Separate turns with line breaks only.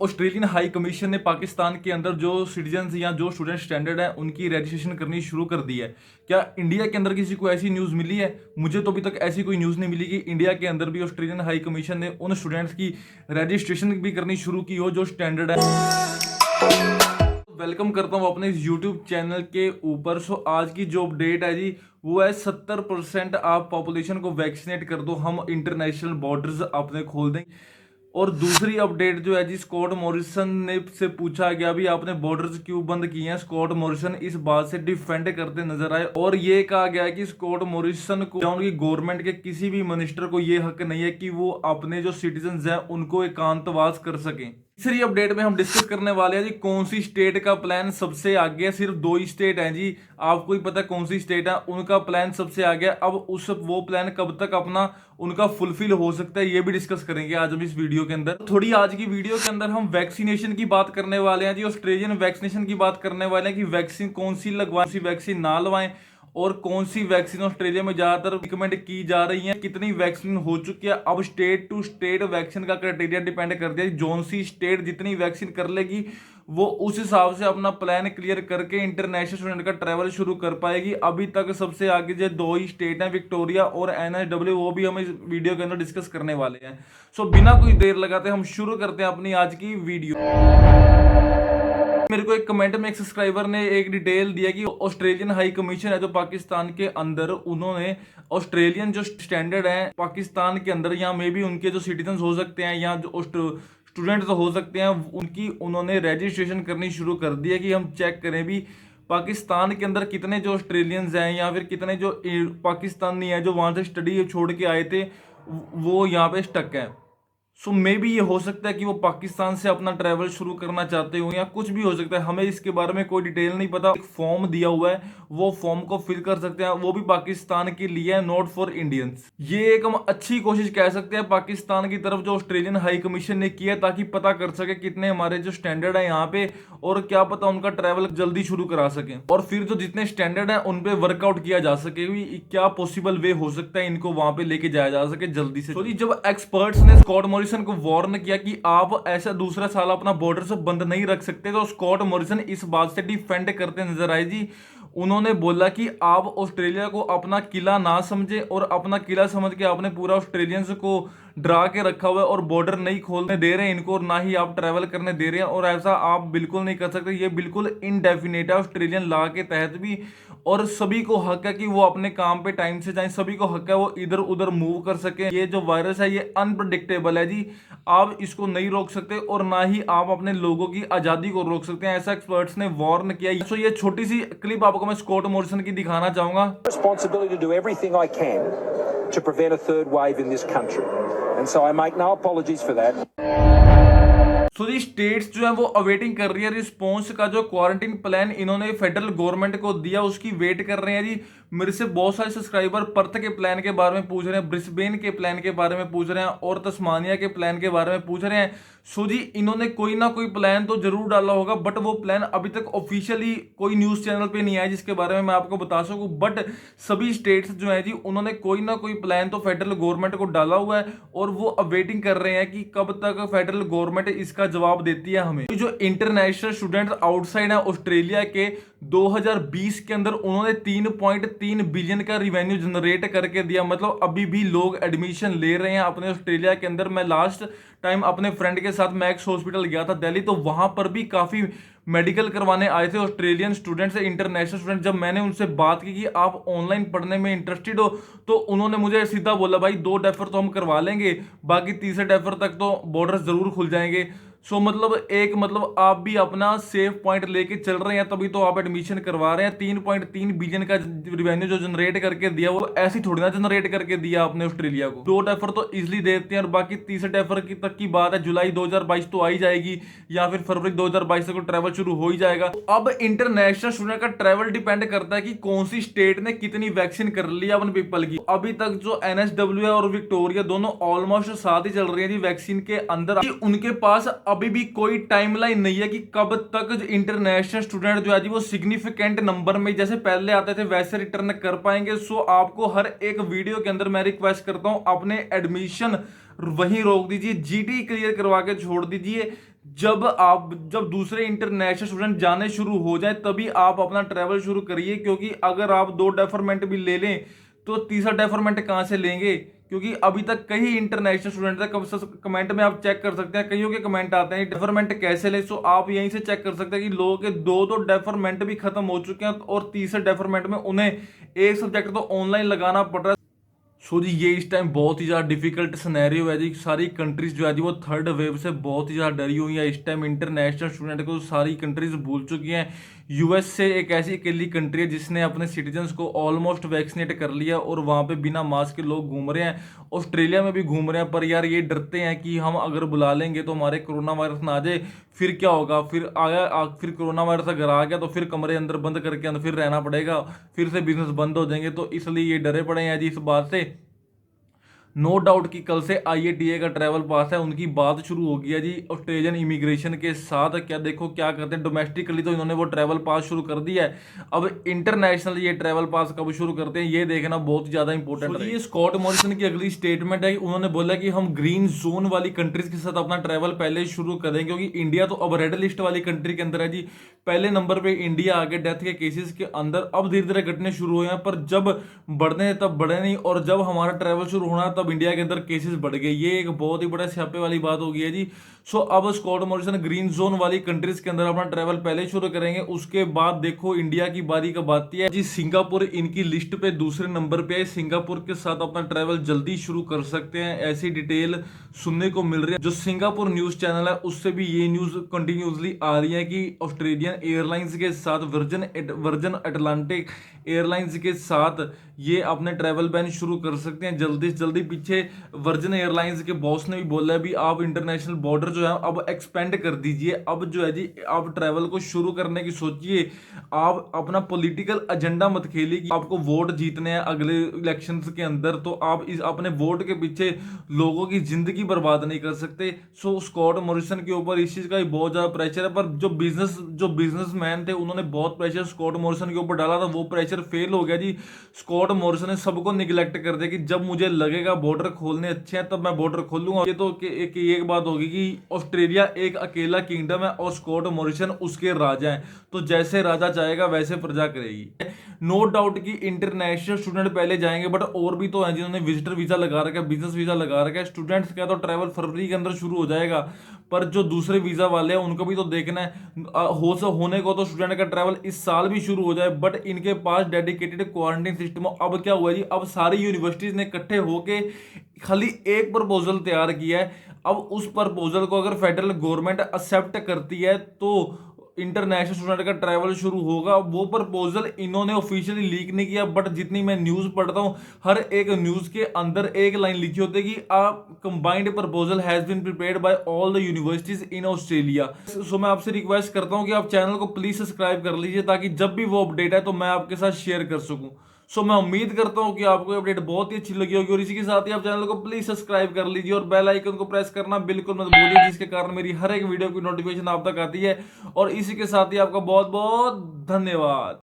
Australian high commission ने पाकिस्तान के अंदर जो सिटीजन या जो स्टूडेंट स्टैंडर्ड है उनकी रजिस्ट्रेशन करनी शुरू कर दी है। क्या इंडिया के अंदर किसी को ऐसी न्यूज़ मिली है? मुझे तो अभी तक ऐसी कोई न्यूज़ नहीं मिली कि इंडिया के अंदर भी ऑस्ट्रेलियन हाई कमीशन ने उन स्टूडेंट्स की रजिस्ट्रेशन भी करनी शुरू की हो जो स्टैंडर्ड है। वेलकम करता हूँ अपने इस यूट्यूब चैनल के ऊपर। सो आज की जो अपडेट है जी वो है 70% आप पॉपुलेशन को वैक्सीनेट कर दो, हम इंटरनेशनल बॉर्डर्स अपने खोल देंगे। और दूसरी अपडेट जो है जी, स्कॉट मॉरिसन ने से पूछा गया भी आपने बॉर्डर्स क्यों बंद किए हैं। स्कॉट मॉरिसन इस बात से डिफेंड करते नजर आए और ये कहा गया है कि स्कॉट मॉरिसन को या उनकी गवर्नमेंट के किसी भी मिनिस्टर को ये हक नहीं है कि वो अपने जो सिटीजन हैं उनको एकांतवास कर सकें। तीसरी अपडेट में हम डिस्कस करने वाले हैं जी कौन सी स्टेट का प्लान सबसे आगे है। सिर्फ 2 ही स्टेट हैं जी, आपको ही पता है कौन सी स्टेट है, उनका प्लान सबसे आगे है। अब वो प्लान कब तक अपना उनका फुलफिल हो सकता है ये भी डिस्कस करेंगे आज हम इस वीडियो के अंदर। थोड़ी आज की वीडियो के अंदर हम वैक्सीनेशन की बात करने वाले हैं जी, ऑस्ट्रेलियन वैक्सीनेशन की बात करने वाले हैं कि वैक्सीन कौन सी लगवाएं, कौन सी वैक्सीन ना लगवाएं और कौन सी वैक्सीन ऑस्ट्रेलिया में ज्यादातर रिकमेंड की जा रही है, कितनी वैक्सीन हो चुकी है। अब स्टेट टू स्टेट वैक्सीन का क्राइटेरिया डिपेंड कर दिया, जोन सी स्टेट जितनी वैक्सीन कर लेगी वो उस हिसाब से अपना प्लान क्लियर करके इंटरनेशनल स्टूडेंट का ट्रैवल शुरू कर पाएगी। अभी तक सबसे आगे जो 2 ही स्टेट हैं, विक्टोरिया और NSW, वो भी हम इस वीडियो के अंदर डिस्कस करने वाले हैं। सो बिना कोई देर लगाते हम शुरू करते हैं अपनी आज की वीडियो। मेरे को एक कमेंट में एक सब्सक्राइबर ने एक डिटेल दिया कि ऑस्ट्रेलियन हाई कमीशन है जो पाकिस्तान के अंदर, उन्होंने ऑस्ट्रेलियन जो स्टैंडर्ड है पाकिस्तान के अंदर या मे भी उनके जो सिटीजन हो सकते हैं या जो स्टूडेंट तो हो सकते हैं उनकी उन्होंने रजिस्ट्रेशन करनी शुरू कर दी है कि हम चेक करें भी पाकिस्तान के अंदर कितने जो ऑस्ट्रेलियंस हैं या फिर कितने जो पाकिस्तानी हैं जो वहाँ से स्टडी छोड़ के आए थे वो यहाँ पे स्टक हैं। सो मे बी ये हो सकता है कि वो पाकिस्तान से अपना ट्रैवल शुरू करना चाहते हो या कुछ भी हो सकता है, हमें इसके बारे में कोई डिटेल नहीं पता। एक फॉर्म दिया हुआ है, वो फॉर्म को फिल कर सकते हैं, वो भी पाकिस्तान के लिए है, नॉट फॉर इंडियंस। ये एक हम अच्छी कोशिश कह सकते हैं पाकिस्तान की तरफ जो ऑस्ट्रेलियन हाई कमीशन ने किया ताकि पता कर सके कितने हमारे जो स्टैंडर्ड है यहाँ पे और क्या पता उनका ट्रैवल जल्दी शुरू करा सके और फिर जो जितने स्टैंडर्ड है उन पे वर्कआउट किया जा सके क्या पॉसिबल वे हो सकता है इनको वहां पे लेके जाया जा सके जल्दी से। तो जब एक्सपर्ट्स ने स्कॉट मॉरिसन को वार्न किया कि आप ऐसा दूसरा साल अपना बॉर्डर से बंद नहीं रख सकते, तो स्कॉट मॉरिसन इस बात से डिफेंड करते नजर आए जी। उन्होंने बोला कि आप ऑस्ट्रेलिया को अपना किला ना समझे और अपना किला समझ के आपने पूरा ऑस्ट्रेलियंस को डरा के रखा हुआ है और बॉर्डर नहीं खोलने दे रहे हैं इनको और ना ही आप ट्रैवल करने दे रहे हैं और ऐसा आप बिल्कुल नहीं कर सकते। ये बिल्कुल इनडेफिनेट है ऑस्ट्रेलियन लॉ के तहत भी और सभी को हक है कि वो अपने काम पे टाइम से जाएं, सभी को हक है वो इधर उधर मूव कर सके। ये जो वायरस है ये अनप्रडिक्टेबल है जी, आप इसको नहीं रोक सकते और ना ही आप अपने लोगों की आजादी को रोक सकते हैं, ऐसा एक्सपर्ट्स ने वार्न किया। सो ये छोटी सी क्लिप आपको मैं स्कॉट मॉरिसन की दिखाना चाहूंगा।
Responsibility to do everything I can to prevent a third wave in this country, and so I make no apologies for that.
So जी स्टेट्स जो है वो अवेटिंग कर रही है रिस्पॉन्स का, जो क्वारंटीन प्लान इन्होंने फेडरल गवर्नमेंट को दिया उसकी वेट कर रहे हैं जी। मेरे से बहुत सारे सब्सक्राइबर पर्थ के प्लान के बारे में पूछ रहे हैं, ब्रिस्बेन के प्लान के बारे में पूछ रहे हैं और तस्मानिया के प्लान के बारे में पूछ रहे हैं। सो जी इन्होंने कोई ना कोई प्लान तो जरूर डाला होगा बट वो प्लान अभी तक ऑफिशियली कोई न्यूज चैनल पे नहीं आया जिसके बारे में मैं आपको बता सकूं। बट सभी स्टेट्स जो है जी उन्होंने कोई ना कोई प्लान तो फेडरल गवर्नमेंट को डाला हुआ है और वो अवेटिंग कर रहे हैं कि कब तक फेडरल गवर्नमेंट इसका जवाब देती है हमें। जो इंटरनेशनल स्टूडेंट आउटसाइड है ऑस्ट्रेलिया के 2020 के अंदर उन्होंने 3.3 बिलियन का रिवेन्यू जनरेट करके दिया, मतलब अभी भी लोग एडमिशन ले रहे हैं अपने ऑस्ट्रेलिया के अंदर। मैं लास्ट टाइम अपने फ्रेंड के साथ मैक्स हॉस्पिटल गया था दिल्ली, तो वहां पर भी काफी मेडिकल करवाने आए थे ऑस्ट्रेलियन स्टूडेंट्स, इंटरनेशनल स्टूडेंट। जब मैंने उनसे बात की कि आप ऑनलाइन पढ़ने में इंटरेस्टेड हो तो उन्होंने मुझे सीधा बोला भाई 2 डेफर तो हम करवा लेंगे, बाकी तीसरे डेफर तक तो बॉर्डर जरूर खुल जाएंगे। सो मतलब आप भी अपना सेफ पॉइंट लेके चल रहे हैं तभी तो आप एडमिशन करवा रहे हैं। 3.3 बिलियन का रिवेन्यू जो जनरेट करके दिया वो ऐसी थोड़ी ना जनरेट करके दिया आपने ऑस्ट्रेलिया को। 2 डेफर तो इजिली देते हैं और बाकी तीसरे डेफर की तक की बात है जुलाई 2022 तो आ ही जाएगी या फिर फरवरी 2022 तक ट्रैवल शुरू हो ही जाएगा। अब इंटरनेशनल स्टूडेंट का ट्रैवल डिपेंड करता है कि कौन सी स्टेट ने कितनी वैक्सीन कर ली अपन पीपल की। अभी तक जो NSW और विक्टोरिया दोनों ऑलमोस्ट साथ ही चल रही है जी वैक्सीन के अंदर। उनके पास अभी भी कोई टाइमलाइन नहीं है कि कब तक इंटरनेशनल स्टूडेंट जो है जी वो सिग्निफिकेंट नंबर में जैसे पहले आते थे वैसे रिटर्न कर पाएंगे। सो आपको हर एक वीडियो के अंदर मैं रिक्वेस्ट करता हूं अपने एडमिशन वहीं रोक दीजिए, GT क्लियर करवा के छोड़ दीजिए। जब दूसरे इंटरनेशनल स्टूडेंट जाने शुरू हो जाए तभी आप अपना ट्रैवल शुरू करिए, क्योंकि अगर आप 2 डेफरमेंट भी ले लें तो तीसरा डेफरमेंट कहाँ से लेंगे? क्योंकि अभी तक कई इंटरनेशनल स्टूडेंट तक कमेंट में आप चेक कर सकते हैं, कईयों के कमेंट आते हैं डेफरमेंट कैसे ले। सो आप यहीं से चेक कर सकते हैं कि लोगों के 2 डेफरमेंट भी खत्म हो चुके हैं और तीसरे डेफरमेंट में उन्हें एक सब्जेक्ट तो ऑनलाइन लगाना पड़ रहा है। सो जी ये इस टाइम बहुत ही ज़्यादा डिफिकल्ट सिनेरियो है जी। सारी कंट्रीज जो है जी वो थर्ड वेव से बहुत ही ज़्यादा डरी हुई है इस टाइम। इंटरनेशनल स्टूडेंट को सारी कंट्रीज भूल चुकी हैं। यूएस से एक ऐसी अकेली कंट्री है जिसने अपने सिटीजन्स को ऑलमोस्ट वैक्सीनेट कर लिया और वहाँ पे बिना मास्क के लोग घूम रहे हैं। ऑस्ट्रेलिया में भी घूम रहे हैं, पर यार ये डरते हैं कि हम अगर बुला लेंगे तो हमारे कोरोना वायरस ना आ जाए, फिर क्या होगा? फिर कोरोना वायरस अगर आ गया तो फिर कमरे अंदर बंद करके अंदर फिर रहना पड़ेगा, फिर से बिजनेस बंद हो जाएंगे। तो इसलिए ये डरे पड़े हैं जी इस बात से। नो डाउट कि कल से IATA का ट्रैवल पास है उनकी बात शुरू हो गई है जी ऑस्ट्रेलियन इमिग्रेशन के साथ। क्या देखो क्या करते हैं, डोमेस्टिकली तो इन्होंने वो ट्रैवल पास शुरू कर दिया है, अब इंटरनेशनल ये ट्रैवल पास कब शुरू करते हैं ये देखना बहुत ज़्यादा इंपॉर्टेंट है। ये स्कॉट मॉरिसन की अगली स्टेटमेंट है, उन्होंने बोला कि हम ग्रीन जोन वाली कंट्रीज के साथ अपना ट्रैवल पहले शुरू करें, क्योंकि इंडिया तो अब रेड लिस्ट वाली कंट्री के अंदर है जी। पहले नंबर पे इंडिया आगे डेथ के केसेस के अंदर, अब धीरे धीरे घटने शुरू हुए हैं, पर जब बढ़ने तब बढ़े नहीं, और जब हमारा ट्रैवल शुरू होना तब इंडिया के अंदर केसेस बढ़ गए। ये एक बहुत ही बड़ा स्यापे वाली बात हो गई है जी। सो अब स्कॉट मॉरिसन ग्रीन जोन वाली कंट्रीज के अंदर अपना ट्रैवल पहले शुरू करेंगे, उसके बाद देखो इंडिया की बारी कब आती है जी। सिंगापुर इनकी लिस्ट पे दूसरे नंबर पे है, सिंगापुर के साथ अपना ट्रैवल जल्दी शुरू कर सकते हैं, ऐसी डिटेल सुनने को मिल रही है। जो सिंगापुर न्यूज चैनल है उससे भी ये न्यूज कंटिन्यूसली आ रही है कि ऑस्ट्रेलियन एयरलाइंस के साथ वर्जन अटलांटिक एयरलाइंस के साथ ये अपने ट्रैवल बैन शुरू कर सकते हैं जल्दी से जल्दी। पीछे वर्जन एयरलाइंस के बॉस ने भी बोला है भी आप इंटरनेशनल बॉर्डर जो है अब एक्सपेंड कर दीजिए, अब जो है जी आप ट्रैवल को शुरू करने की सोचिए। आप अपना पॉलिटिकल एजेंडा मत खेलिए कि आपको वोट जीतने हैं अगले इलेक्शंस के अंदर, तो आप इस अपने वोट के पीछे लोगों की जिंदगी बर्बाद नहीं कर सकते। सो स्कॉट मॉरिसन के ऊपर इस चीज का भी बहुत ज्यादा प्रेशर है, पर जो बिजनेसमैन थे उन्होंने बहुत प्रेशर स्कॉट मॉरिसन के ऊपर डाला था, वो प्रेशर फेल हो गया जी। स्कॉट मॉरिसन ने सबको निगलेक्ट कर दिया कि जब मुझे लगेगा बॉर्डर खोलने अच्छे हैं तब मैं बॉर्डर खोलूंगा। ये तो एक बात होगी कि ऑस्ट्रेलिया एक अकेला किंगडम है और स्कॉट मॉरिसन उसके राजा हैं, तो जैसे राजा चाहेगा वैसे प्रजा करेगी। नो डाउट कि इंटरनेशनल स्टूडेंट पहले जाएंगे, बट और भी तो हैं जिन्होंने विजिटर वीजा लगा रखा है, बिजनेस वीजा लगा रखा है। स्टूडेंट्स का तो ट्रैवल फरवरी के अंदर शुरू हो जाएगा, पर जो दूसरे वीजा वाले हैं उनको भी तो देखना है। होने को तो स्टूडेंट का ट्रैवल इस साल भी शुरू हो जाए, बट इनके पास डेडिकेटेड क्वारंटाइन सिस्टम हो। अब क्या हुआ जी, अब सारी यूनिवर्सिटीज ने इकट्ठे होके खाली एक प्रपोजल तैयार किया है। अब उस प्रपोजल को अगर फेडरल गवर्नमेंट एक्सेप्ट करती है तो इंटरनेशनल स्टूडेंट का ट्रैवल शुरू होगा। वो प्रपोजल इन्होंने ऑफिशियली लीक नहीं किया, बट जितनी मैं न्यूज पढ़ता हूँ हर एक न्यूज के अंदर एक लाइन लिखी होती है कि a combined proposal has been prepared by all the universities in Australia. So मैं आपसे रिक्वेस्ट करता हूँ कि आप चैनल को प्लीज सब्सक्राइब कर लीजिए, ताकि जब भी वो अपडेट है तो मैं आपके साथ शेयर कर सकूँ। सो मैं उम्मीद करता हूं कि आपको अपडेट बहुत ही अच्छी लगी होगी, और इसी के साथ ही आप चैनल को प्लीज सब्सक्राइब कर लीजिए और बेल आइकन को प्रेस करना बिल्कुल मत भूलिए, जिसके कारण मेरी हर एक वीडियो की नोटिफिकेशन आप तक आती है। और इसी के साथ ही आपका बहुत बहुत धन्यवाद।